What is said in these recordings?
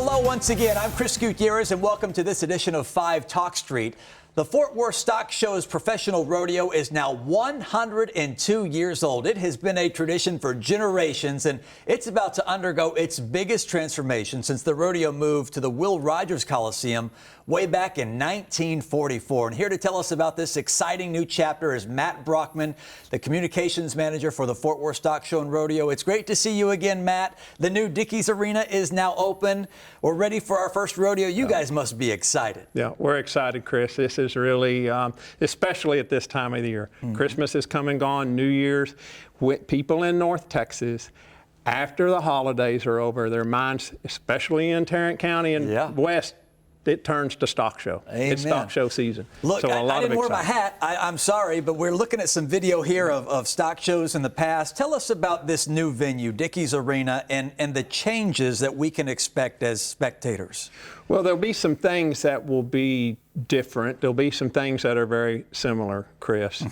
Hello once again. I'm Chris Gutierrez, and welcome to this edition of 5 Talk Street. The Fort Worth Stock Show's professional rodeo is now 102 years old. It has been a tradition for generations, and it's about to undergo its biggest transformation since the rodeo moved to the Will Rogers Coliseum way back in 1944. And here to tell us about this exciting new chapter is Matt Brockman, the communications manager for the Fort Worth Stock Show and Rodeo. It's great to see you again, Matt. The new Dickies Arena is now open. We're ready for our first rodeo. You guys must be excited. Yeah, we're excited, Chris. This is really, especially at this time of the year. Christmas is come and gone, New Year's. With people in North Texas, after the holidays are over, their minds, especially in Tarrant County and West, it turns to stock show. Amen. It's stock show season. Look, so I didn't wear my hat. I'm sorry, but we're looking at some video here of stock shows in the past. Tell us about this new venue, Dickies Arena, and the changes that we can expect as spectators. Well, there'll be some things that will be different. There'll be some things that are very similar, Chris.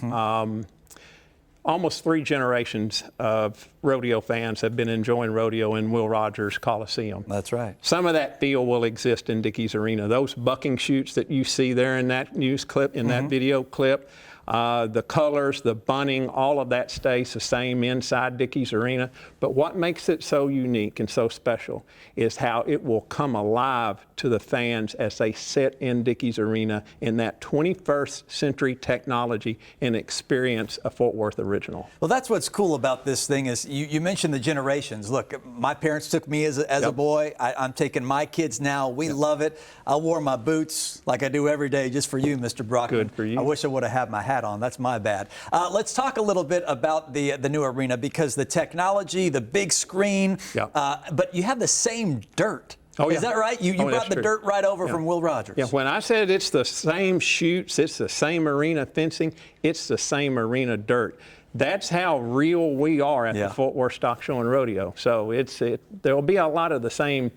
Almost 3 generations of rodeo fans have been enjoying rodeo in Will Rogers Coliseum. That's right. Some of that feel will exist in Dickies Arena. Those bucking chutes that you see there in that news clip, in that video clip, the colors, the bunting, all of that stays the same inside Dickies Arena. But what makes it so unique and so special is how it will come alive to the fans as they sit in Dickies Arena in that 21st century technology and experience a Fort Worth original. Well, that's what's cool about this thing is you mentioned the generations. Look, my parents took me as a boy. I'm taking my kids now. We love it. I wore my boots like I do every day just for you, Mr. Brockman. Good for you. I wish I would have had my hat on. That's my bad. Let's talk a little bit about the new arena, because the technology, the big screen, but you have the same dirt. Oh, yeah. Is that right? You brought the dirt right over from Will Rogers. Yeah, when I said it's the same chutes, it's the same arena fencing, it's the same arena dirt. That's how real we are at the Fort Worth Stock Show and Rodeo. So there'll be a lot of the same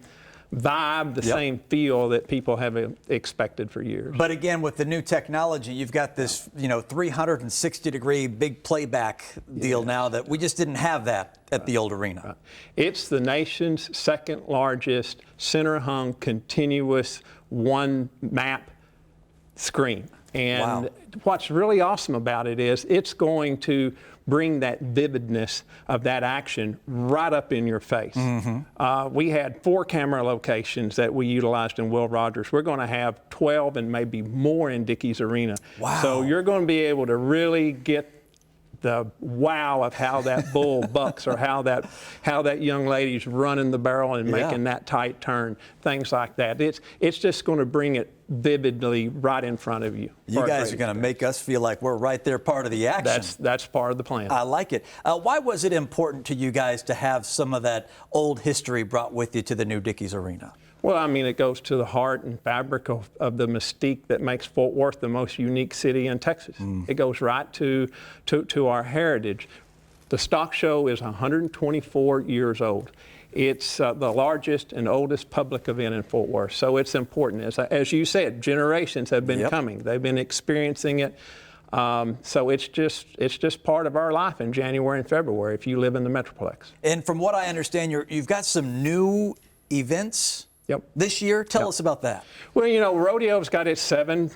vibe, the same feel that people have expected for years. But again, with the new technology, you've got this, 360-degree big playback deal now that we just didn't have that at the old arena. Right. It's the nation's second largest center-hung, continuous one-map screen. And what's really awesome about it is it's going to bring that vividness of that action right up in your face. We had 4 camera locations that we utilized in Will Rogers. We're going to have 12 and maybe more in Dickies Arena. Wow. So you're going to be able to really get the wow of how that bull bucks, or how that young lady's running the barrel and making that tight turn, things like that. It's just going to bring it vividly right in front of you. You guys are going to make us feel like we're right there, part of the action. That's part of the plan. I like it. Why was it important to you guys to have some of that old history brought with you to the new Dickies Arena? Well, I mean, it goes to the heart and fabric of the mystique that makes Fort Worth the most unique city in Texas. It goes right to our heritage. The stock show is 124 years old. It's the largest and oldest public event in Fort Worth, so it's important. As you said, generations have been coming. They've been experiencing it. So it's just part of our life in January and February if you live in the Metroplex. And from what I understand, you've got some new events this year. Tell us about that. Well, Rodeo's got its 7,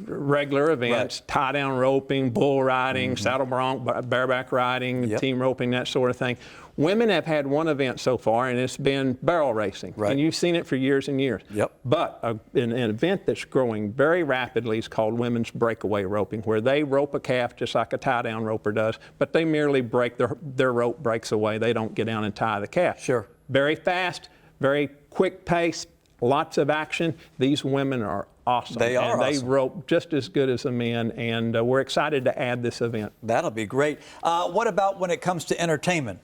regular events: tie down roping, bull riding, saddle bronc, bareback riding, team roping, that sort of thing. Women have had 1 event so far, and it's been barrel racing. And you've seen it for years and years. But an event that's growing very rapidly is called women's breakaway roping, where they rope a calf just like a tie-down roper does, but they merely break their rope breaks away. They don't get down and tie the calf. Sure. Very fast, very quick pace, lots of action. These women are awesome. They are awesome. They rope just as good as the men, and we're excited to add this event. That'll be great. What about when it comes to entertainment?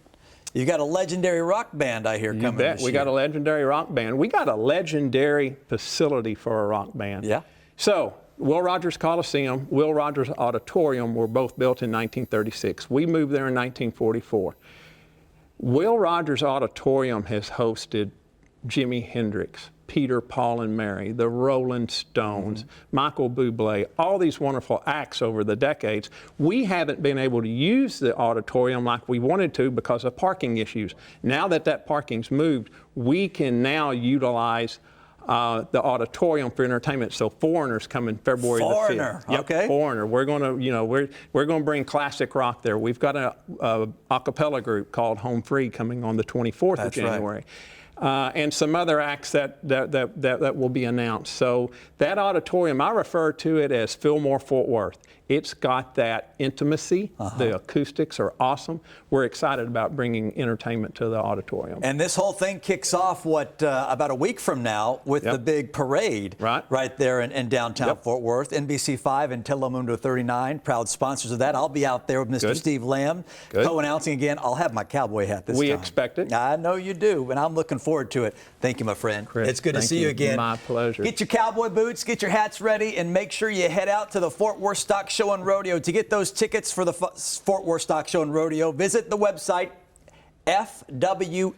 You got a legendary rock band, I hear, coming this year. We got a legendary rock band. We got a legendary facility for a rock band. So, Will Rogers Coliseum, Will Rogers Auditorium were both built in 1936. We moved there in 1944. Will Rogers Auditorium has hosted Jimi Hendrix, Peter, Paul, and Mary, the Rolling Stones, Michael Bublé, all these wonderful acts over the decades. We haven't been able to use the auditorium like we wanted to because of parking issues. Now that that parking's moved, we can now utilize the auditorium for entertainment. So Foreigner's coming February the 5th. Foreigner, Yep, okay. Foreigner. We're going to, you know, we're going to bring classic rock there. We've got a cappella group called Home Free coming on the 24th of January. And some other acts that will be announced. So that auditorium, I refer to it as Fillmore Fort Worth. It's got that intimacy. The acoustics are awesome. We're excited about bringing entertainment to the auditorium. And this whole thing kicks off, about a week from now with the big parade right there in downtown Fort Worth. NBC5 and Telemundo 39, proud sponsors of that. I'll be out there with Mr. Steve Lamb co-announcing again. I'll have my cowboy hat this time. We expect it. I know you do, and I'm looking forward to it. Thank you, my friend. Chris, it's good to see you again. My pleasure. Get your cowboy boots, get your hats ready, and make sure you head out to the Fort Worth Stock Show and Rodeo. To get those tickets for the Fort Worth Stock Show and Rodeo, visit the website fwssr.com.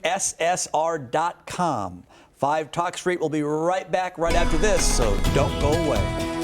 5 Talk Street will be right back right after this, so don't go away.